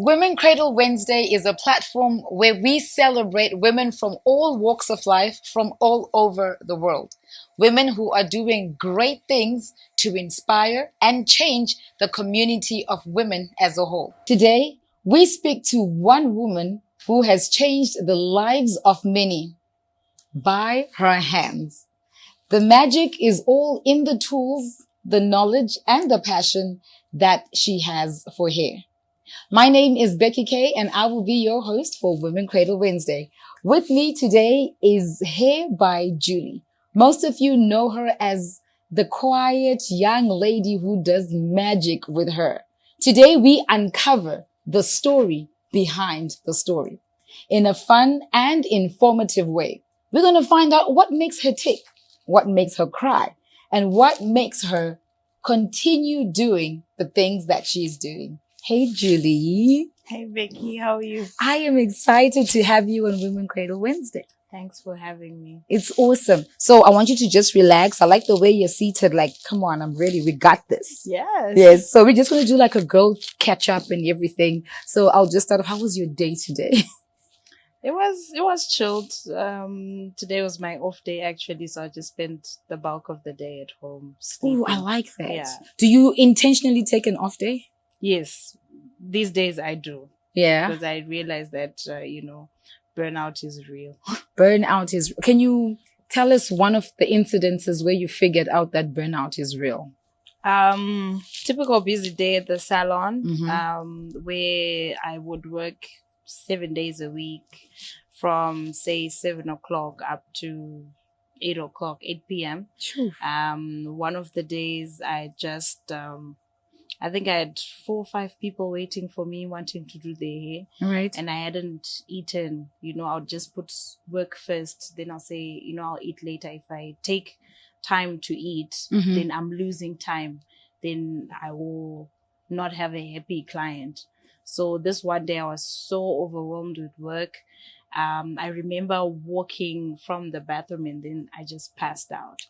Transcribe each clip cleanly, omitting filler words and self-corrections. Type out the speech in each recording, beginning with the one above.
Women Cradle Wednesday is a platform where we celebrate women from all walks of life from all over the world. Women who are doing great things to inspire and change the community of women as a whole. Today, we speak to one woman who has changed the lives of many by her hands. The magic is all in the tools, the knowledge, and the passion that she has for hair. My name is Becky K, and I will be your host for Women Cradle Wednesday. With me today is HairByJulie. Most of you know her as the quiet young lady who does magic with her. Today, we uncover the story behind the story in a fun and informative way. We're going to find out what makes her tick, what makes her cry, and what makes her continue doing the things that she's doing. Hey, Julie. Hey, Becky. How are you? I am excited to have you on Women Cradle Wednesday. Thanks for having me. It's awesome. So I want you to just relax. I like the way you're seated. Like, come on, I'm ready. We got this. Yes. Yes. So we're just going to do like a girl catch up and everything. So I'll just start off. How was your day today? It was chilled. Today was my off day actually, so I just spent the bulk of the day at home sleeping. Oh, I like that. Yeah. Do you intentionally take an off day? Yes. These days I do. Yeah. Because I realize that, burnout is real. Burnout is, can you tell us one of the incidences where you figured out that burnout is real? Typical busy day at the salon, Mm-hmm. where I would work 7 days a week from say 7 o'clock up to 8 p.m. Sure. One of the days I just, I think I had 4 or 5 people waiting for me, wanting to do their hair. Right. And I hadn't eaten, I'll just put work first. Then I'll say, I'll eat later. If I take time to eat, Mm-hmm. then I'm losing time. Then I will not have a happy client. So this one day I was so overwhelmed with work. I remember walking from the bathroom and then I just passed out.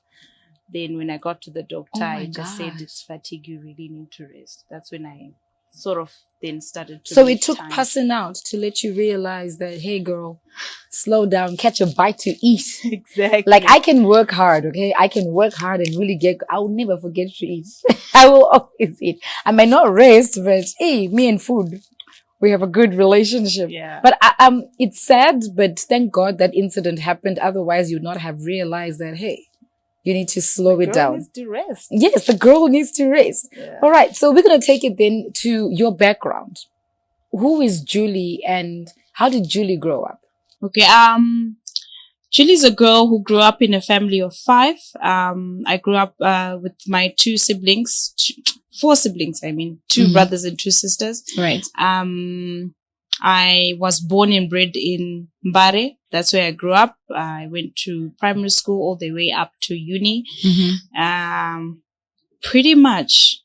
Then when I got to the doctor, Oh my I just said, gosh. it's fatigue, you really need to rest. That's when I sort of then started to So make it took time. passing out to let you realize that, hey girl, slow down, catch a bite to eat. Exactly. Like I can work hard, okay? I can work hard and really I will never forget to eat. I will always eat. I may not rest, but hey, me and food, we have a good relationship. Yeah. But it's sad, but thank God that incident happened. Otherwise, you'd not have realized that, hey, you need to slow it Girl down. needs to rest. Yes, the girl needs to rest. Yeah. All right. So we're going to take it then to your background. Who is Julie and how did Julie grow up? Okay. Julie's a girl who grew up in a family of 5. I grew up with my 4 siblings, 2 brothers and 2 sisters. Right. I was born and bred in Mbare. That's where I grew up. I went to primary school all the way up to uni. Mm-hmm. Pretty much.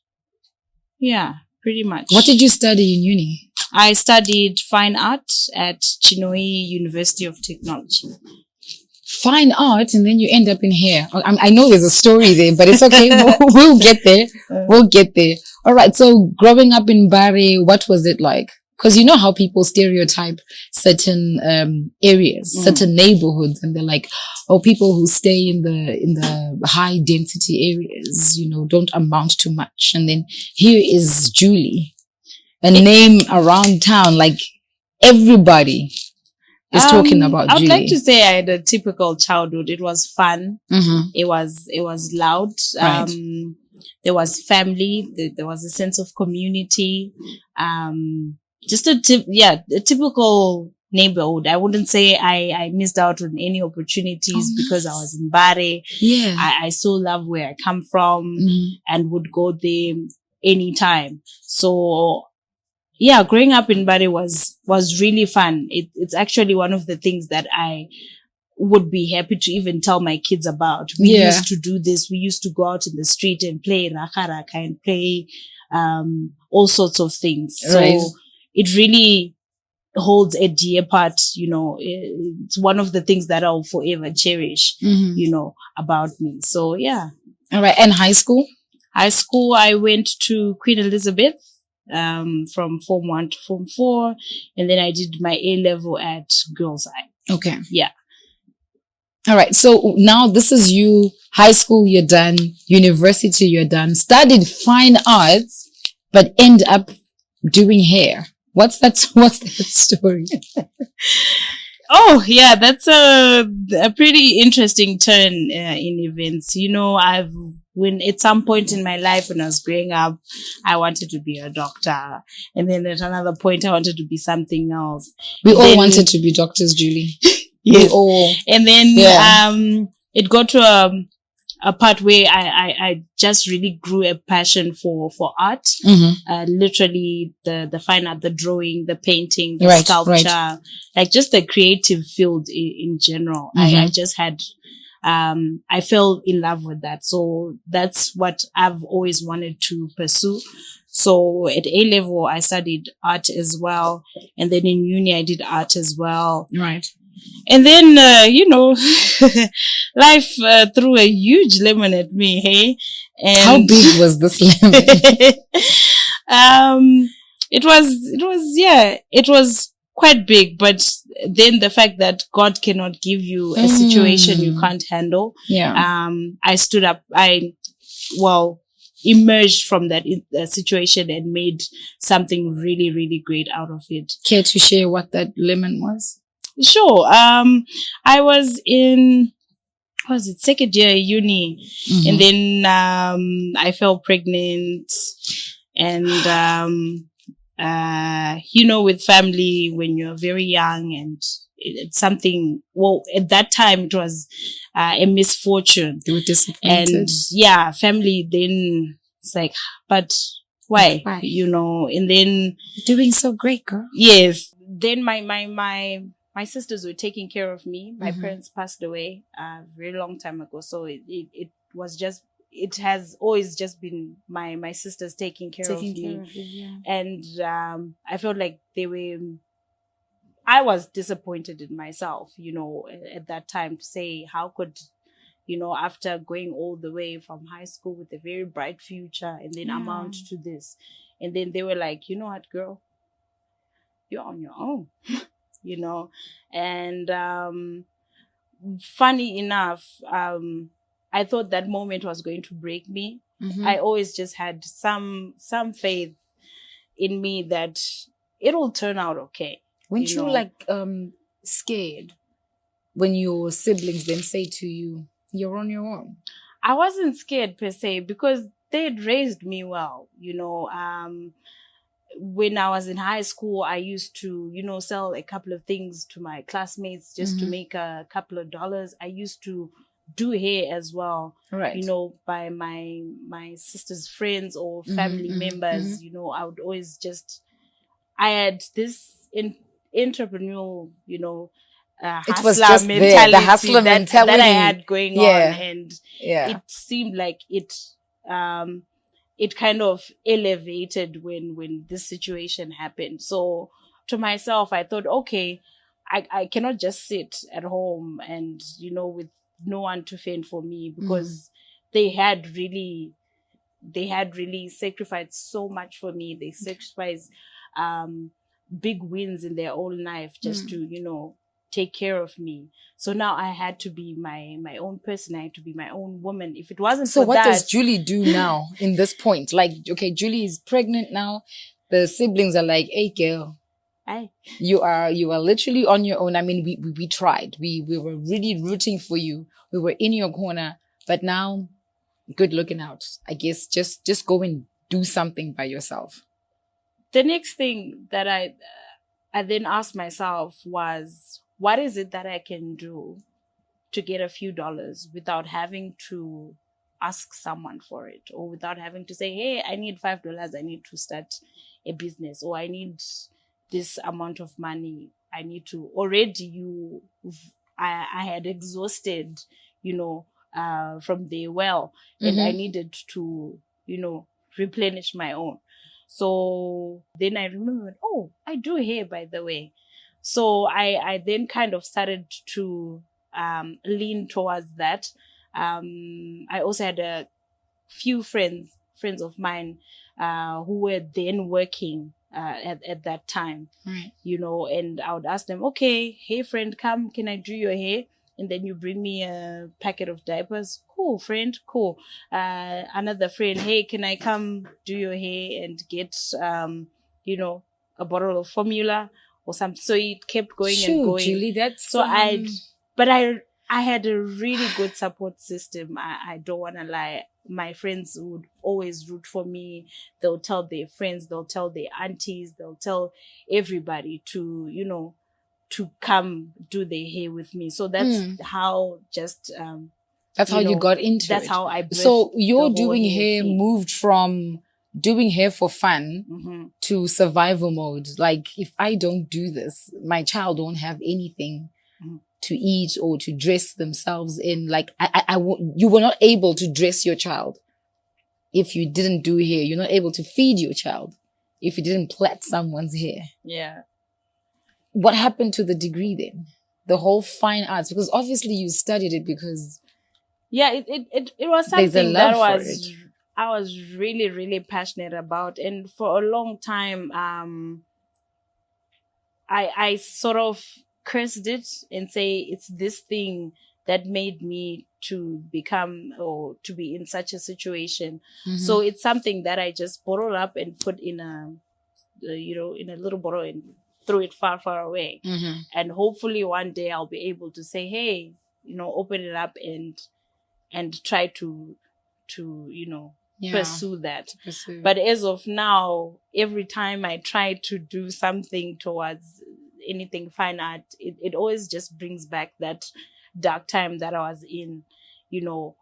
Yeah, pretty much. What did you study in uni? I studied fine art at Chinoi University of Technology. Fine art, and then you end up in hair. I know there's a story there, but it's okay. We'll get there. We'll get there. All right. So growing up in Mbare, what was it like? Because you know how people stereotype certain areas, certain neighborhoods, and they're like, oh, people who stay in the high density areas, don't amount to much. And then here is Julie, a name around town, like everybody is talking about I'd Julie. like to say I had a typical childhood. It was fun. Mm-hmm. It was loud. Right. There was family. There was a sense of community. Just a typical neighborhood. I wouldn't say I missed out on any opportunities because I was in Mbare. Yeah. I still love where I come from and would go there anytime. So yeah, growing up in Mbare was really fun. It's actually one of the things that I would be happy to even tell my kids about. We used to do this. We used to go out in the street and play raka and play all sorts of things. Right. So it really holds a dear part, it's one of the things that I'll forever cherish, about me. So yeah. All right. And high school? High school, I went to Queen Elizabeth. from Form 1 to Form 4. And then I did my A level at Girls Eye. Okay. Yeah. All right. So now this is you, high school, you're done, university, you're done, studied fine arts, but end up doing hair. What's that story? Oh, yeah, that's a pretty interesting turn in events. You know, when at some point in my life when I was growing up, I wanted to be a doctor. And then at another point, I wanted to be something else. We all wanted to be doctors, Julie. Yes. We all. And then, it got to a part where I just really grew a passion for art. Literally the fine art, the drawing, the painting, the sculpture, like just the creative field in general. I just had, I fell in love with that. So that's what I've always wanted to pursue. So at A level, I studied art as well. And then in uni, I did art as well. Right. And then, life threw a huge lemon at me, hey? And how big was this lemon? It was quite big, but then the fact that God cannot give you a situation you can't handle. Yeah. I emerged from that situation and made something really, really great out of it. Care to share what that lemon was? Sure. I was in, second year uni, and then I fell pregnant, and with family when you're very young, and it's something. Well, at that time it was a misfortune. You were disappointed, and family. Then it's like, but why? And then doing so great, girl. Yes. Then my sisters were taking care of me. My parents passed away a very long time ago. So it has always just been my sisters taking care of me. Yeah. And I felt like I was disappointed in myself, at that time, to say, how could, after going all the way from high school with a very bright future and then amount to this. And then they were like, you know what, girl, you're on your own. And funny enough, I thought that moment was going to break me. I always just had some faith in me that it'll turn out okay. Weren't you scared when your siblings then say to you, you're on your own? I wasn't scared per se, because they'd raised me well, when I was in high school, I used to, sell a couple of things to my classmates just to make a couple of dollars. I used to do hair as well, right? By my sister's friends or family members. I would always I had this entrepreneurial, hustler mentality, the hustler mentality that I had going on, and it seemed like it kind of elevated when this situation happened. So to myself, I thought, okay, I cannot just sit at home and, with no one to fend for me, because they had really sacrificed so much for me. They sacrificed big wins in their own life just to, take care of me. So now I had to be my own person. I had to be my own woman. If it wasn't so for what that, does Julie do now in this point? Like, okay, Julie is pregnant now. The siblings are like, hey, girl, you are literally on your own. I mean, we tried. We were really rooting for you. We were in your corner, but now, good looking out. I guess just go and do something by yourself. The next thing that I then asked myself was, what is it that I can do to get a few dollars without having to ask someone for it, or without having to say, hey, I need $5. I need to start a business, or I need this amount of money. I need to already I had exhausted, from the well, and I needed to, replenish my own. So then I remembered, oh, I do hair, by the way. So I then kind of started to lean towards that. I also had a few friends friends of mine who were then working at that time, Right. you know, and I would ask them, okay, hey friend, come, can I do your hair? And then you bring me a packet of diapers. Cool, friend, cool. Another friend, hey, can I come do your hair and get, you know, a bottle of formula or something? So it kept going and Shoot, going. Julie, that's So I had a really good support system. I don't want to lie. My friends would always root for me. They'll tell their friends, they'll tell their aunties, they'll tell everybody to, you know, to come do their hair with me. So that's how just, that's how you got into that's it. how I So birthed your the whole doing hair hair thing. moved from doing hair for fun to survival mode. Like, if I don't do this, my child won't have anything to eat or to dress themselves in. Like, you were not able to dress your child if you didn't do hair. You're not able to feed your child if you didn't plait someone's hair. Yeah. What happened to the degree then? The whole fine arts, because obviously you studied it because yeah, it was there's a something love that for was it. I was really, really passionate about. And for a long time, I sort of cursed it and say it's this thing that made me to become or to be in such a situation. So it's something that I just bottled up and put in in a little bottle and threw it far, far away. And hopefully one day I'll be able to say, hey, you know, open it up and try to pursue that. But as of now, every time I try to do something towards anything fine art, it always just brings back that dark time that I was in, you know.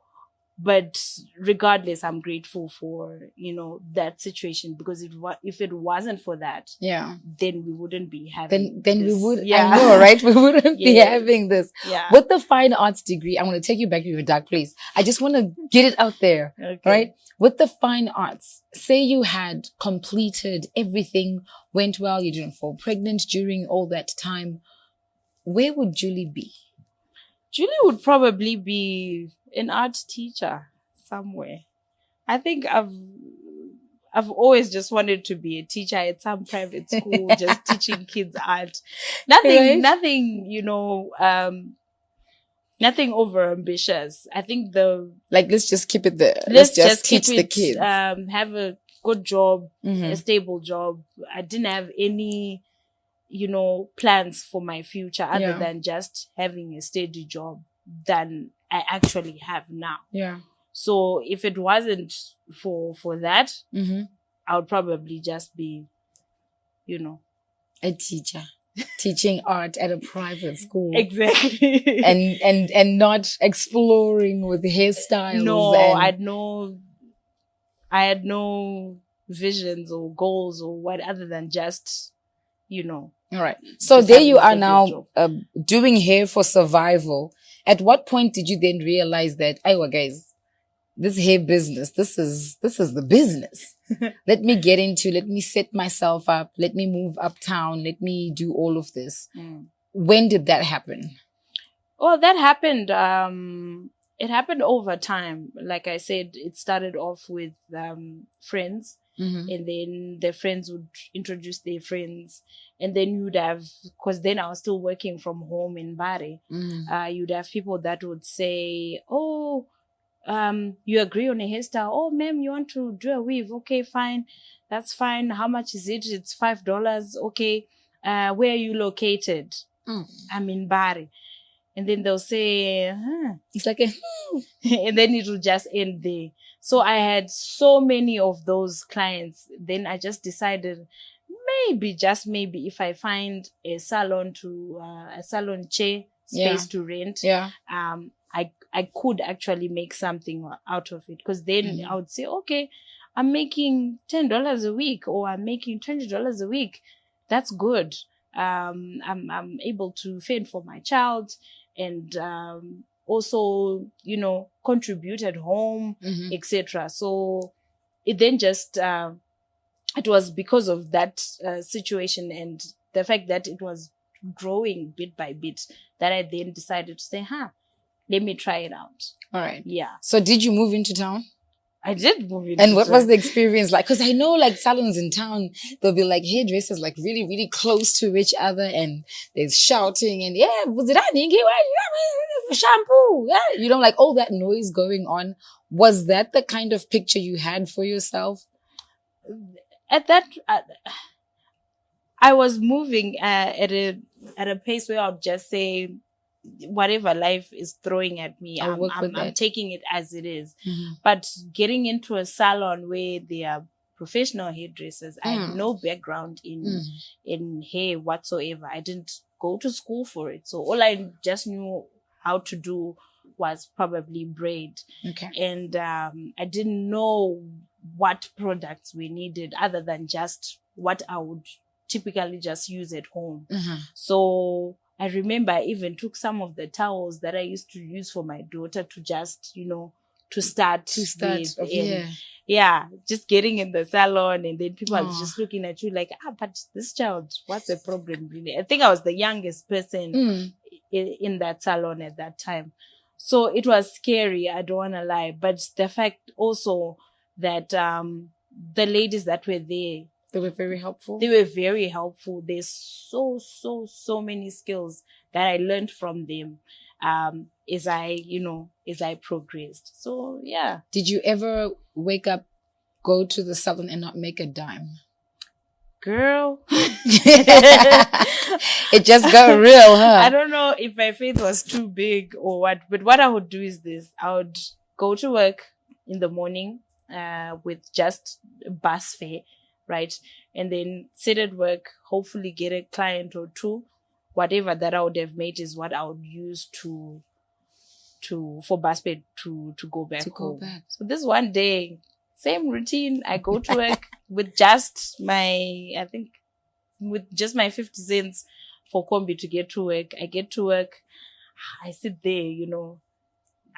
But regardless, I'm grateful for, you know, that situation, because if it wasn't for that, then we wouldn't be having then this. we would, I know, right? We wouldn't be having this. Yeah. With the fine arts degree, I'm going to take you back to your dark place. I just want to get it out there, right? With the fine arts, say you had completed everything, went well, you didn't fall pregnant during all that time, where would Julie be? Julie would probably be an art teacher somewhere. I think I've always just wanted to be a teacher at some private school, just teaching kids art. Nothing, you know, nothing over ambitious. I think let's just keep it there. Let's just teach keep the it, kids. Have a good job, a stable job. I didn't have any, you know, plans for my future other than just having a steady job than I actually have now. Yeah. So if it wasn't for that, I would probably just be, you know, a teacher teaching art at a private school. Exactly. and not exploring with hairstyles. No, I had no visions or goals or what other than just, you know. All right. So there you are now doing hair for survival. At what point did you then realize that, well, guys, this hair business, this is the business. Let me set myself up. Let me move uptown. Let me do all of this. When did that happen? Well, that happened, it happened over time. Like I said, it started off with friends, and then their friends would introduce their friends, and then you'd have, because then I was still working from home in Bari, you'd have people that would say, oh, you agree on a hairstyle? Oh, ma'am, you want to do a weave? Okay, fine. That's fine. How much is it? It's $5. Okay. Where are you located? I'm in Bari. And then they'll say, It's like and then it will just end there. So I had so many of those clients. Then I just decided, just maybe if I find a salon chair space to rent, I could actually make something out of it. Because then I would say, okay, I'm making $10 a week, or I'm making $20 a week. That's good. I'm able to fend for my child, and also, you know, contribute at home, etc. So it then just it was because of that situation and the fact that it was growing bit by bit that I then decided to say, let me try it out. All right. Yeah. So did you move into town? I did move into And what was drag. the experience like? Because I know like salons in town, there'll be like hairdressers like really, really close to each other and there's shouting and yeah, was it shampoo? Yeah, you know, like all that noise going on. Was that the kind of picture you had for yourself? At that, I was moving at a pace where I'll just say, whatever life is throwing at me, I'll work with I'm that. taking it as it is. Mm-hmm. But getting into a salon where they are professional hairdressers, I had no background in hair whatsoever. I didn't go to school for it, so all I just knew how to do was probably braid. Okay. And I didn't know what products we needed other than just what I would typically just use at home. Mm-hmm. So I remember I even took some of the towels that I used to use for my daughter to just, to start with. Yeah, just getting in the salon and then people are just looking at you like, but this child, what's the problem really? I think I was the youngest person in that salon at that time. So it was scary, I don't want to lie. But the fact also that the ladies that were there, they were very helpful. There's so many skills that I learned from them as I progressed. So, yeah. Did you ever wake up, go to the salon and not make a dime? Girl. It just got real, huh? I don't know if my faith was too big or what, but what I would do is this. I would go to work in the morning with just bus fare, right? And then sit at work, hopefully get a client or two. Whatever that I would have made is what I would use for bus fare to go back home. So this one day, same routine. I go to work with just my 50 cents for combi to get to work. I get to work. I sit there,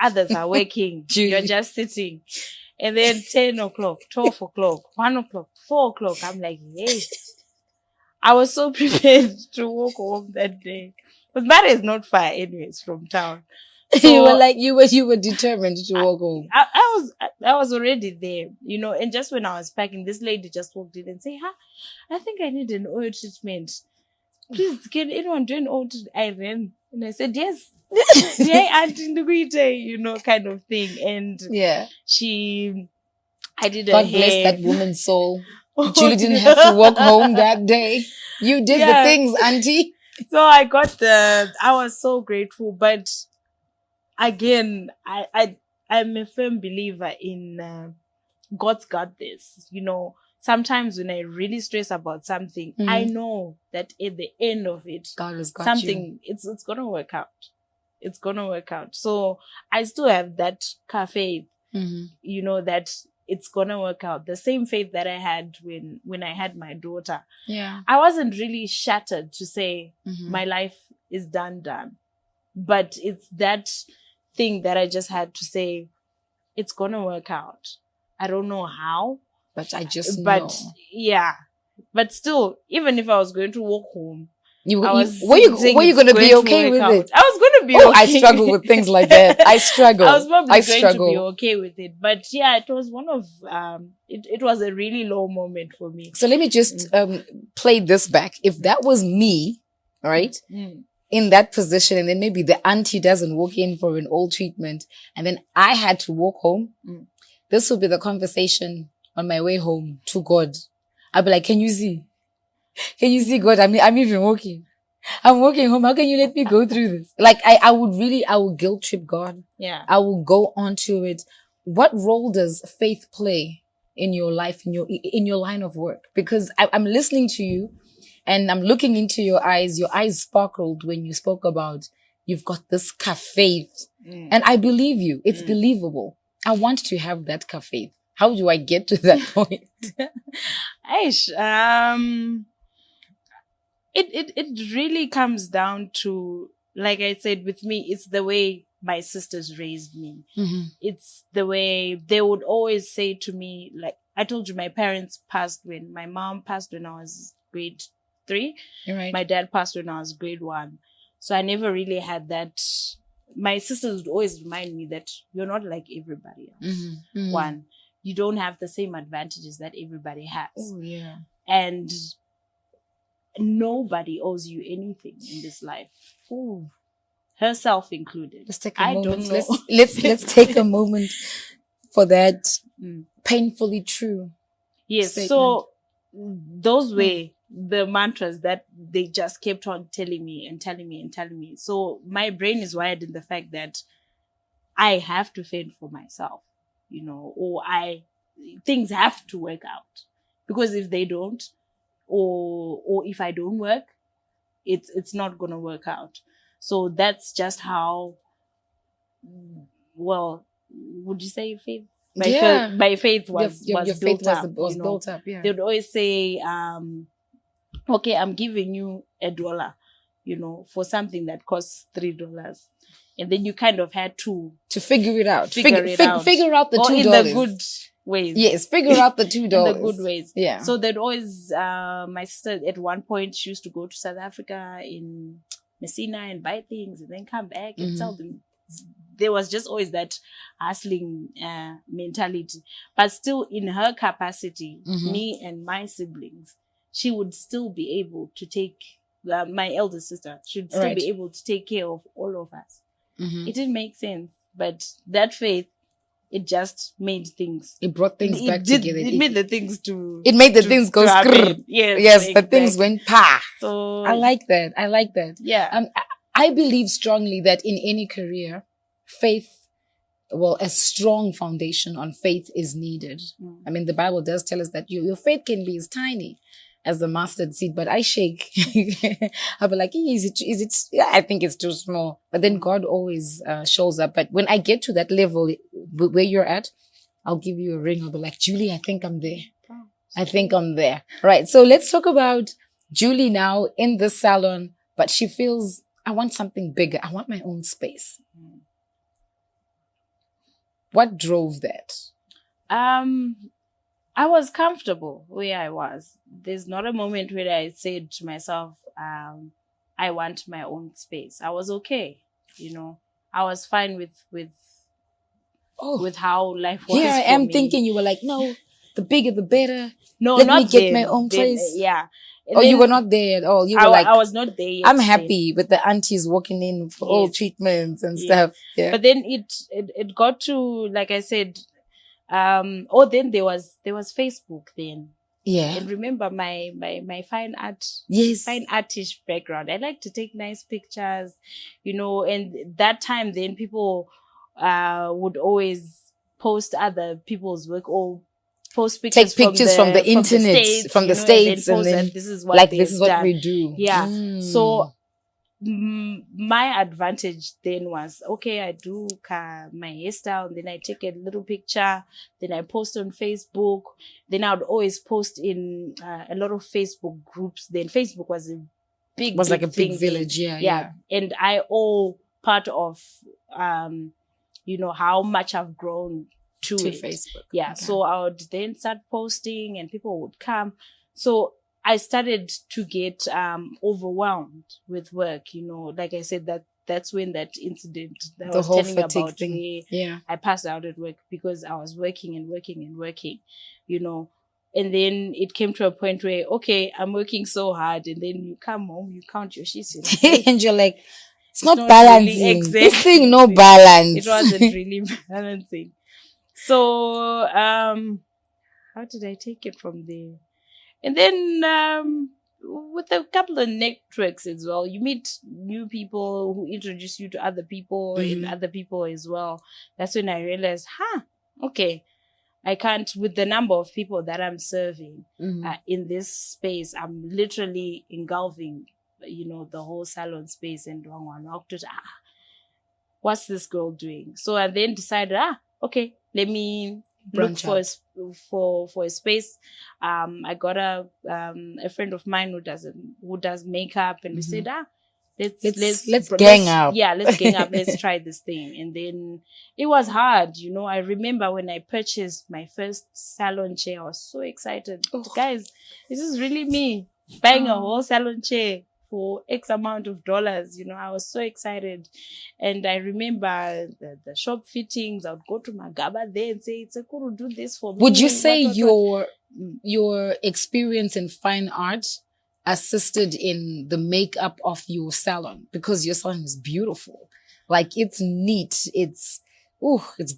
others are working. You're just sitting. And then 10 o'clock, 12 o'clock, 1 o'clock, 4 o'clock. I'm like, hey, I was so prepared to walk home that day. But that is not far anyways from town. So you were determined to walk home. I was already there, and just when I was packing, this lady just walked in and said, I think I need an oil treatment. Please, can anyone do an oil treatment? I ran and I said, yes. Yeah, Auntie, kind of thing. And yeah, I did God bless that woman's soul. Julie didn't have to walk home that day. You did the things, Auntie. So I was so grateful. But again, I'm a firm believer in God's got this. Sometimes when I really stress about something, I know that at the end of it, God has got something, it's going to work out. It's going to work out. So I still have that faith, that it's going to work out. The same faith that I had when I had my daughter. Yeah. I wasn't really shattered to say my life is done. But it's that thing that I just had to say, it's going to work out. I don't know how. But I just know. Yeah. But still, even if I was going to walk home, were you going to be okay with it? I was going to be okay. I struggle with things like that. I struggle. I was probably going to be okay with it. But yeah, it was one of, it was a really low moment for me. So let me just play this back. If that was me, right, in that position, and then maybe the auntie doesn't walk in for an old treatment, and then I had to walk home, this would be the conversation on my way home to God. I'd be like, can you see? Can you see, God? I'm even walking. I'm walking home. How can you let me go through this? Like, I would guilt trip God. Yeah. I will go onto it. What role does faith play in your life, in your line of work? Because I'm listening to you and I'm looking into your eyes. Your eyes sparkled when you spoke about you've got this faith. And I believe you. It's believable. I want to have that faith. How do I get to that point? It really comes down to, like I said, with me, it's the way my sisters raised me. It's the way they would always say to me, like I told you, my parents passed my mom passed when I was grade 3. Right. My dad passed when I was grade 1. So I never really had that. My sisters would always remind me that you're not like everybody else. One, you don't have the same advantages that everybody has. Oh, yeah. And nobody owes you anything in this life. Ooh. Herself included. Let's take a moment. Don't know. Let's take a moment for that painfully true. Yes. statement. So those were the mantras that they just kept on telling me and telling me and telling me. So my brain is wired in the fact that I have to fend for myself, you know, or things have to work out, because if they don't, or if I don't work, it's not going to work out. So that's just how, well, would you say faith? My faith was built up. Was built up. Yeah. They would always say, okay, I'm giving you $1, you know, for something that costs $3. And then you kind of had to figure it out. Figure out the $2. In the good ways. Yes, figure out the $2. In the good ways. Yeah. So they'd always, my sister at one point, she used to go to South Africa in Messina and buy things and then come back and sell them. There was just always that hustling mentality. But still, in her capacity, me and my siblings, she would still be able to take, my elder sister should still be able to take care of all of us. It didn't make sense, but that faith, it just made things. It brought things back together. It made the things to. It made the things go skrrr. Yes, exactly. The things went pa. So I like that. Yeah. I believe strongly that in any career, faith, well, a strong foundation on faith is needed. I mean, the Bible does tell us that your faith can be as tiny as the mustard seed, but I shake. I'll be like, is it? Yeah, I think it's too small. But then God always shows up. But when I get to that level where you're at, I'll give you a ring. I'll be like, Julie, I think I'm there. I think I'm there. Right. So let's talk about Julie now in the salon, but she feels, I want something bigger. I want my own space. What drove that? I was comfortable where I was. There's not a moment where I said to myself, I want my own space. I was okay. You know, I was fine with how life was. Here I am thinking you were like, no, the bigger the better. No, let me get my own place. Yeah. And you were not there at all. You were like, I was not there yet. I'm happy with the aunties walking in for all treatments and stuff. Yeah. But then it got to, like I said, then there was Facebook then. Yeah. And remember my fine artish background. I like to take nice pictures, you know, and that time then people would always post other people's work or post pictures. Take pictures from the internet, from the States, and then this is what we do. Yeah. So my advantage then was, okay, I do my hairstyle, and then I take a little picture, then I post on Facebook, then I would always post in a lot of Facebook groups. Then Facebook was a big village. Yeah. And I owe part of, you know, how much I've grown to it. Facebook. Yeah. Okay. So I would then start posting and people would come. So I started to get overwhelmed with work, you know. Like I said, that's when that incident that I was telling about thing. I passed out at work because I was working and working and working, you know. And then it came to a point where, okay, I'm working so hard, and then you come home, you count your shifts, and you're like, it's not balancing. Really this thing, no balance. It wasn't really balancing. So, how did I take it from there? And then with a couple of networks as well, you meet new people who introduce you to other people and other people as well. That's when I realized, okay, I can't, with the number of people that I'm serving in this space, I'm literally engulfing, you know, the whole salon space. And what's this girl doing? So I then decided, okay, let me look for a space. I got a friend of mine who does makeup, and we said, let's gang up. Yeah, let's gang up. Let's try this thing. And then it was hard, you know. I remember when I purchased my first salon chair, I was so excited. Guys, this is really me buying a whole salon chair for X amount of dollars. I was so excited. And I remember the shop fittings. I would go to Magaba there and say, it's a cool, do this for me. Would you say what? your experience in fine art assisted in the makeup of your salon? Because your salon is beautiful. Like, it's neat. It's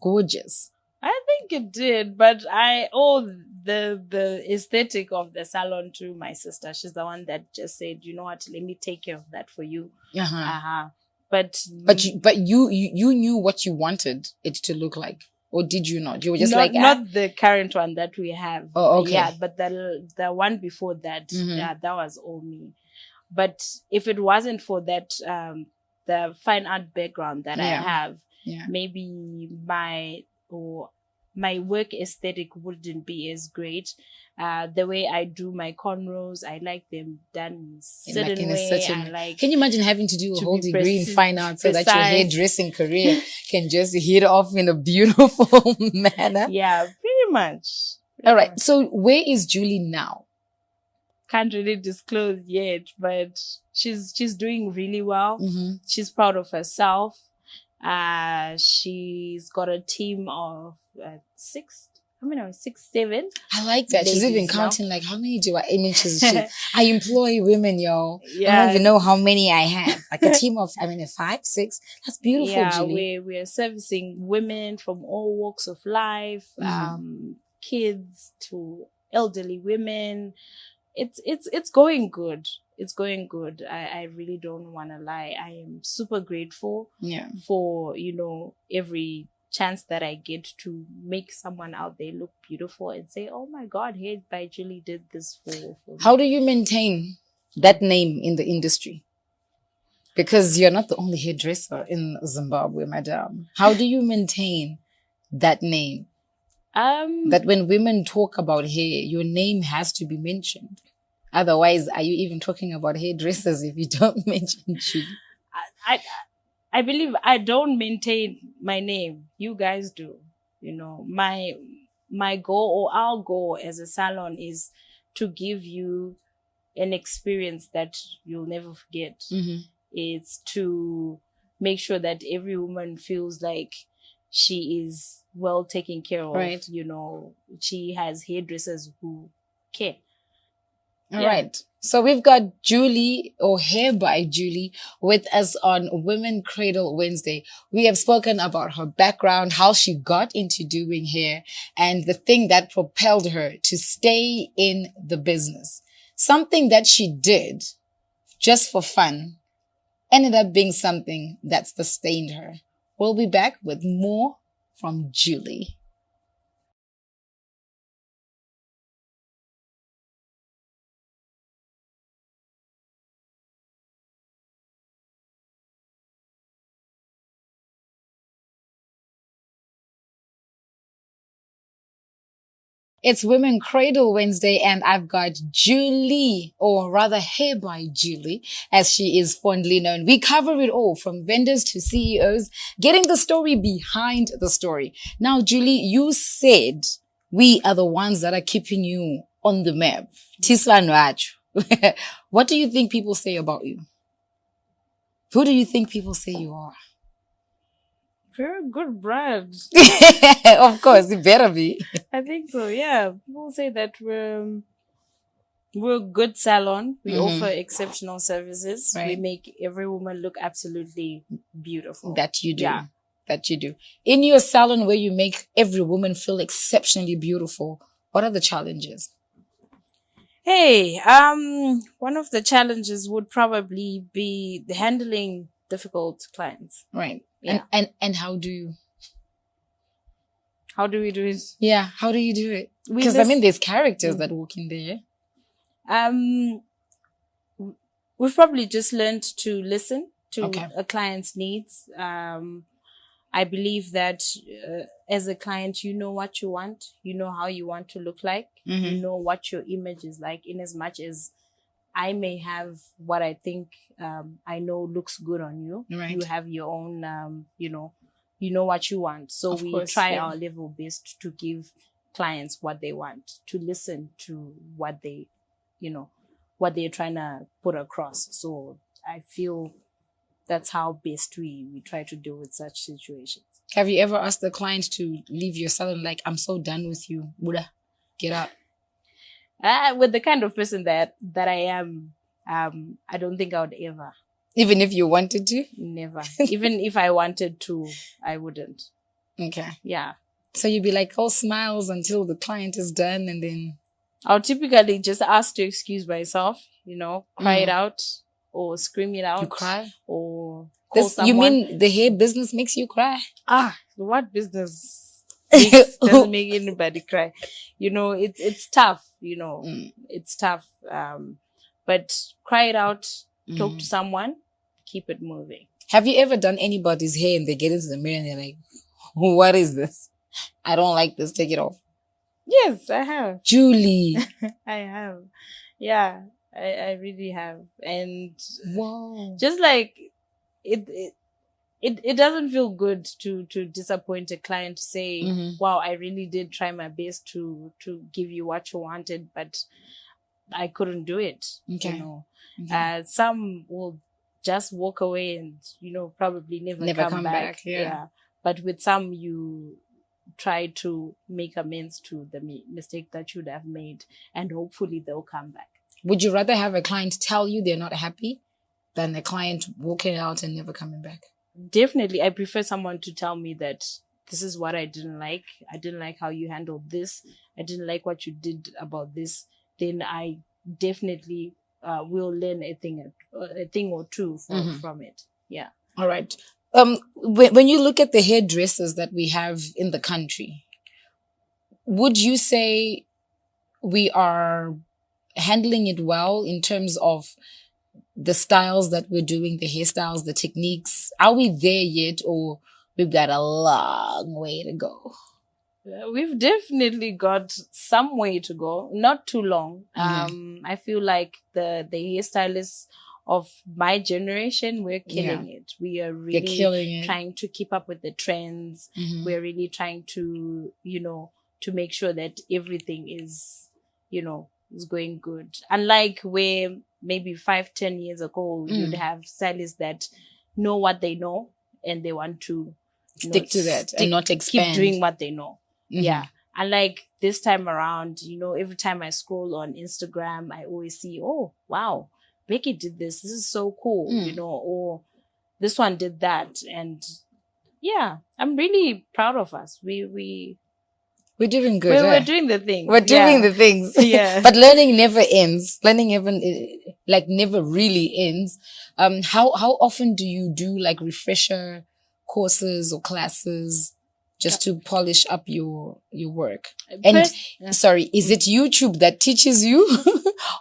gorgeous. I think it did, but I owe the aesthetic of the salon to my sister. She's the one that just said, you know what, let me take care of that for you. But you knew what you wanted it to look like, or did you not? You were just not the current one that we have. Oh, okay. Yeah, but the one before that, that was all me. But if it wasn't for that, the fine art background that I have, maybe my work aesthetic wouldn't be as great. The way I do my cornrows, I like them done certain way. Can you imagine having to do a whole degree in fine art so that your hairdressing career can just hit off in a beautiful manner? Yeah, pretty much. All right. So where is Julie now? Can't really disclose yet, but she's doing really well. She's proud of herself. She's got a team of 6, 7. I like that. She's even counting, like, how many do I employ women, y'all. Yeah. I don't even know how many I have. Like a team of, 5, 6. That's beautiful, Julie. We're servicing women from all walks of life, kids to elderly women. It's going good. It's going good. I really don't want to lie. I am super grateful for, every chance that I get to make someone out there look beautiful and say, oh my God, HairByJulie did this for me. How do you maintain that name in the industry? Because you're not the only hairdresser in Zimbabwe, madam. How do you maintain that name? That when women talk about hair, your name has to be mentioned. Otherwise, are you even talking about hairdressers if you don't mention Julie? I believe I don't maintain my name. You guys do. My goal, or our goal as a salon, is to give you an experience that you'll never forget. It's to make sure that every woman feels like she is well taken care of. Right. She has hairdressers who care. All right. So we've got Julie, or HairByJulie, with us on Women Cradle Wednesday. We have spoken about her background, how she got into doing hair, and the thing that propelled her to stay in the business. Something that she did just for fun ended up being something that sustained her. We'll be back with more from Julie. It's Women Cradle Wednesday, and I've got Julie, or rather HairByJulie, as she is fondly known. We cover it all, from vendors to CEOs, getting the story behind the story. Now, Julie, you said we are the ones that are keeping you on the map. What do you think people say about you? Who do you think people say you are? Very good brand. Of course, it better be. I think so, yeah. People say that we're a good salon. We offer exceptional services. Right. We make every woman look absolutely beautiful. That you do. Yeah. That you do. In your salon, where you make every woman feel exceptionally beautiful, what are the challenges? Hey, one of the challenges would probably be handling difficult clients. Right. Yeah. And how do you? How do we do it? Yeah, how do you do it? Because there's characters that walk in there. We've probably just learned to listen to a client's needs. I believe that as a client, you know what you want, you know how you want to look like, you know what your image is like, in as much as I may have what I think I know looks good on you. Right. You have your own, you know what you want. So we try our level best to give clients what they want, to listen to what they, what they're trying to put across. So I feel that's how best we try to deal with such situations. Have you ever asked the client to leave your salon? Like, I'm so done with you, Buddha, get out. With the kind of person that I am, I don't think I would ever. Even if you wanted to? Never. Even if I wanted to, I wouldn't. Okay. Yeah. So you'd be like all smiles until the client is done, and then I'll typically just ask to excuse myself, cry it out or scream it out. You cry? Or call someone. You mean the hair business makes you cry? What business doesn't make anybody cry? It's tough, it's tough. But cry it out, talk to someone, keep it moving. Have you ever done anybody's hair and they get into the mirror and they're like, what is this? I don't like this. Take it off. Yes, I have. Julie. I have. Yeah, I really have. And wow. Just like it doesn't feel good to disappoint a client, to say, wow, I really did try my best to give you what you wanted, but I couldn't do it. Okay. Some will just walk away and, probably never come back. Yeah. But with some, you try to make amends to the mistake that you would have made, and hopefully they'll come back. Would you rather have a client tell you they're not happy than a client walking out and never coming back? Definitely. I prefer someone to tell me that this is what I didn't like. I didn't like how you handled this. I didn't like what you did about this. Then I definitely will learn a thing or two from it. Yeah. All right. When you look at the hairdressers that we have in the country, would you say we are handling it well in terms of the styles that we're doing, the hairstyles, the techniques? Are we there yet, or we've got a long way to go? We've definitely got some way to go. Not too long. I feel like the hairstylists of my generation, we're killing it. We are really trying to keep up with the trends. We're really trying to, to make sure that everything is, is going good. Unlike where maybe 5-10 years ago, you'd have stylists that know what they know and they want to stick to that and not expand. Keep doing what they know. Yeah. And like this time around, every time I scroll on Instagram, I always see, oh, wow, Becky did this. This is so cool, or this one did that. And yeah, I'm really proud of us. We're doing good. We're doing the thing. We're doing the things. Yeah. But learning never ends. Learning never really ends. How often do you do like refresher courses or classes just to polish up your work? And sorry, is it YouTube that teaches you?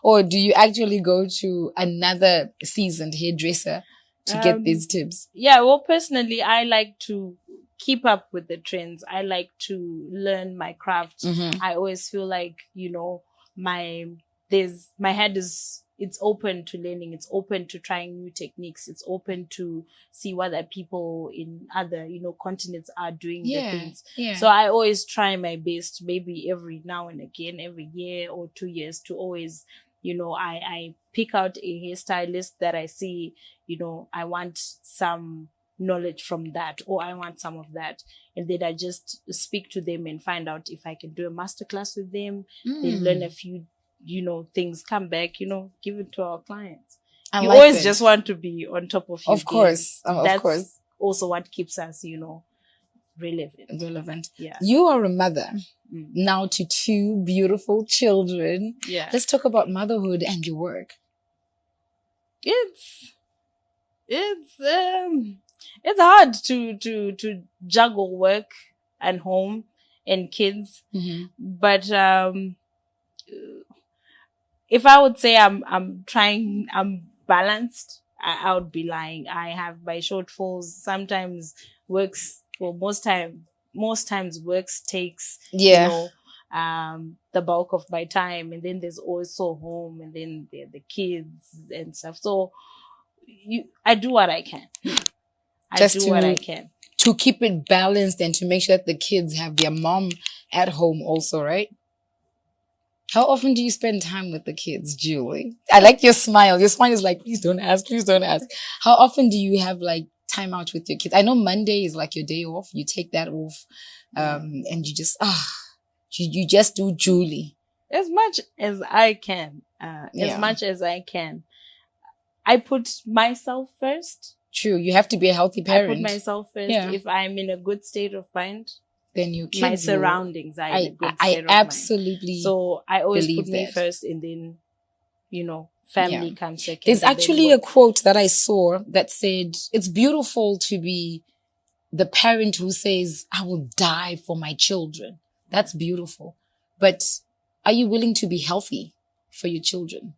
Or do you actually go to another seasoned hairdresser to get these tips? Yeah, well, personally, I like to keep up with the trends. I like to learn my craft. I always feel like, my head it's open to learning. It's open to trying new techniques. It's open to see what other people in other, continents are doing the things. Yeah. So I always try my best, maybe every now and again, every year or 2 years, to always, I pick out a hairstylist that I see, I want some knowledge from that, or I want some of that. And then I just speak to them and find out if I can do a masterclass with them. They learn a few things, come back, give it to our clients. You like always just want to be on top of your Of course. That's of course. Also what keeps us, relevant. Yeah. You are a mother now to 2 beautiful children. Yeah. Let's talk about motherhood and your work. It's hard to juggle work and home and kids. But if I would say I'm balanced, I would be lying. I have my shortfalls. Sometimes most times works takes, the bulk of my time. And then there's also home, and then there are the kids and stuff. So I do what I can. I do what I can. To keep it balanced and to make sure that the kids have their mom at home also, right? How often do you spend time with the kids, Julie? I like your smile. Your smile is like, please don't ask, please don't ask. How often do you have like time out with your kids? I know Monday is like your day off. You take that off, and you just you just do Julie. As much as I can. As much as I can. I put myself first. True. You have to be a healthy parent. I put myself first. Yeah. If I'm in a good state of mind, then your kids, my surroundings are in a good state of mind. I absolutely. So I always put me first, and then, family comes second. There's actually a quote that I saw that said, "It's beautiful to be the parent who says, I will die for my children." That's beautiful. But are you willing to be healthy for your children?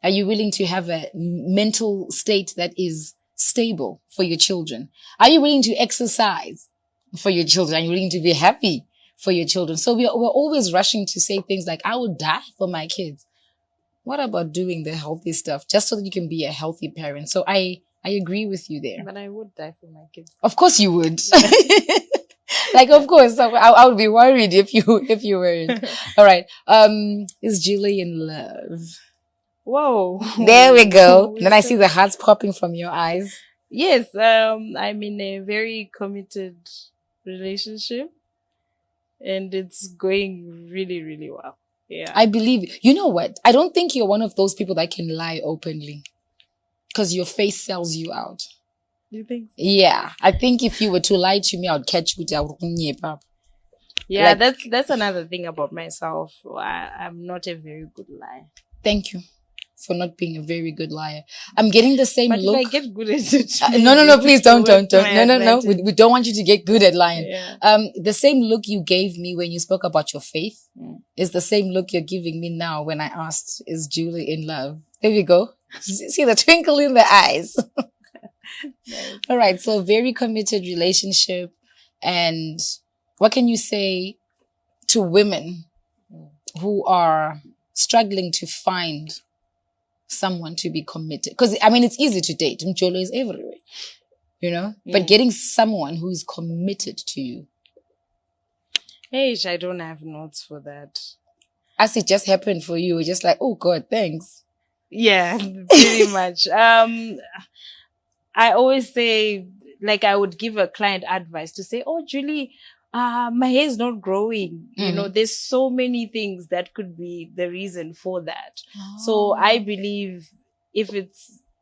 Are you willing to have a mental state that is stable for your children? Are you willing to exercise for your children? Are you willing to be happy for your children? So we're always rushing to say things like, I will die for my kids. What about doing the healthy stuff just so that you can be a healthy parent? So I agree with you there. But I would die for my kids. Of course you would. Like, of course, I would be worried if you weren't. All right. Is Julie in love? Whoa. There we go. Then I see the hearts popping from your eyes. Yes. I'm in a very committed relationship, and it's going really, really well. Yeah. I believe. You know what? I don't think you're one of those people that can lie openly, because your face sells you out. You think so? Yeah. I think if you were to lie to me, I would catch you. Yeah, like, that's another thing about myself. I'm not a very good liar. Thank you for not being a very good liar. I'm getting the same look. But if I get good at it. No, please don't. No. We don't want you to get good at lying. Yeah. The same look you gave me when you spoke about your faith is the same look you're giving me now when I asked, is Julie in love? There you go. See the twinkle in the eyes. Nice. All right. So very committed relationship. And what can you say to women who are struggling to find someone to be committed? Because, I mean, it's easy to date. Mjolo is everywhere, But getting someone who's committed to you. Hey, I don't have notes for that. As it just happened for you, just like, oh God, thanks. Yeah, pretty much. I always say, like, I would give a client advice to say, oh, Julie, my hair is not growing. There's so many things that could be the reason for that. Oh. So I believe it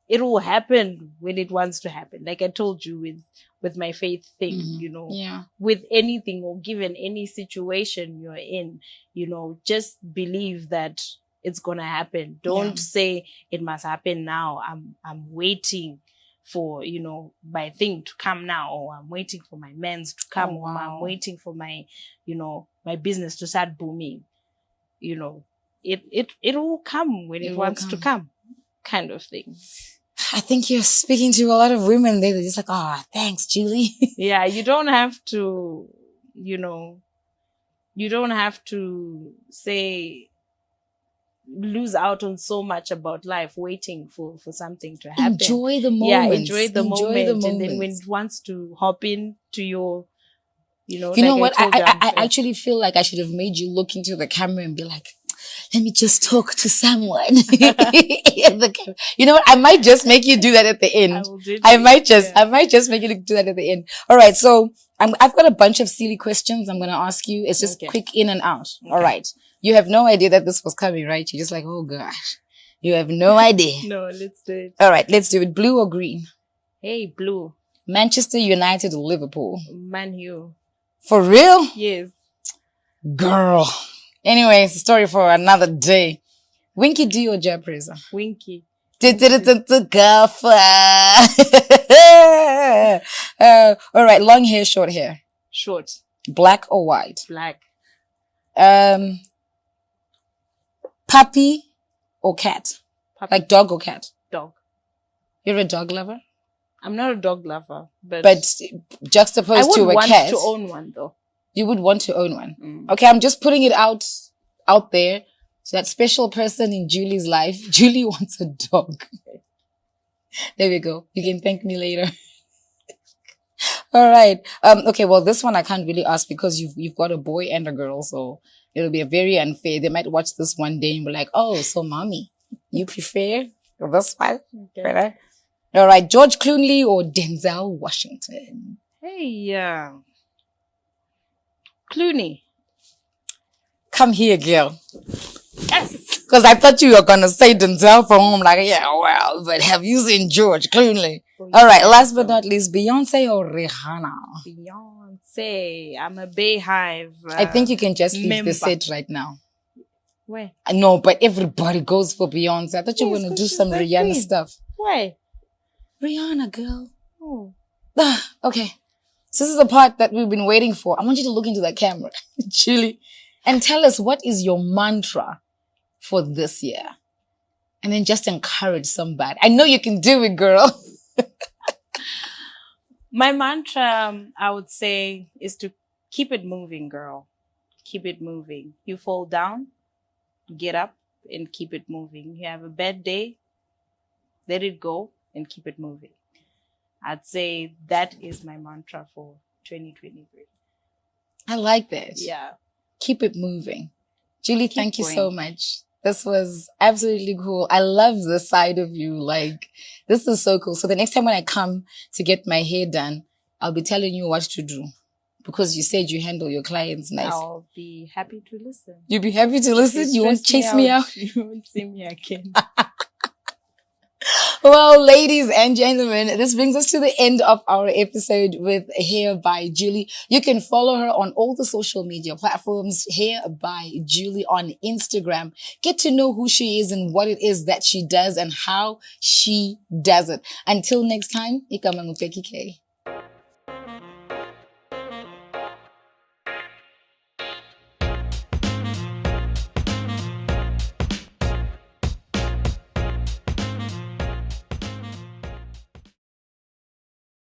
will happen when it wants to happen. Like I told you with my faith thing, with anything or given any situation you're in, just believe that it's going to happen. Don't say it must happen now. I'm waiting for, my thing to come now, or I'm waiting for my mens to come, or I'm waiting for my, my business to start booming. It will come when it wants to come, kind of thing. I think you're speaking to a lot of women. They're just like, thanks, Julie. Yeah, you don't have to, you don't have to lose out on so much about life waiting for something to happen. Enjoy the moment. Yeah, enjoy the moment. And then when it wants to hop into your, you know what? I actually feel like I should have made you look into the camera and be like, let me just talk to someone. You know what? I might just make you do that at the end. I might just make you do that at the end. All right. So I've got a bunch of silly questions I'm going to ask you. It's just quick in and out. Okay. All right. You have no idea that this was coming, right? You're just like, oh gosh, you have no idea. No, let's do it. All right. Let's do it. Blue or green? Hey, blue. Manchester United or Liverpool? Man U. For real? Yes. Girl. Anyway, it's a story for another day. Winky D or Jab Preza? Winky. All right. Long hair, short hair? Short. Black or white? Black. Puppy or cat? Puppy. Like dog or cat? Dog. You're a dog lover? I'm not a dog lover, but juxtaposed to a cat. I would want to own one though. You would want to own one. Mm. Okay, I'm just putting it out there. So that special person in Julie's life, Julie wants a dog. There we go. You can thank me later. All right. Okay. Well, this one I can't really ask because you've got a boy and a girl, so it'll be very unfair. They might watch this one day and be like, "Oh, so mommy, you prefer this one Okay. better?" All right. George Clooney or Denzel Washington? Hey, Clooney. Come here, girl. Yes. Because I thought you were gonna say Denzel from home. Like, yeah, well, but have you seen George Clooney? All right. Last but not least, Beyonce or Rihanna? Beyonce. I'm a Bayhive. I think you can just leave member. the set right now. Where? No, but everybody goes for Beyonce. I thought you were Yes, gonna 'cause do she's some the Rihanna queen. stuff. Why? Rihanna, girl. Oh. Okay. So this is the part that we've been waiting for. I want you to look into that camera, Julie, and tell us what is your mantra for this year. And then just encourage somebody. I know you can do it, girl. My mantra, I would say, is to keep it moving, girl. Keep it moving. You fall down, get up and keep it moving. You have a bad day, let it go and keep it moving. I'd say that is my mantra for 2023. I like that. Yeah. Keep it moving. Julie, Keep thank you going. so much. This was absolutely cool. I love the side of you. Like, this is so cool. So the next time when I come to get my hair done, I'll be telling you what to do because you said you handle your clients nice. I'll be happy to listen. You'll be happy to listen? You won't stress chase me out? You won't see me again. Well, ladies and gentlemen, this brings us to the end of our episode with Hair by Julie. You can follow her on all the social media platforms, Hair by Julie on Instagram. Get to know who she is and what it is that she does and how she does it. Until next time, ikamangu K.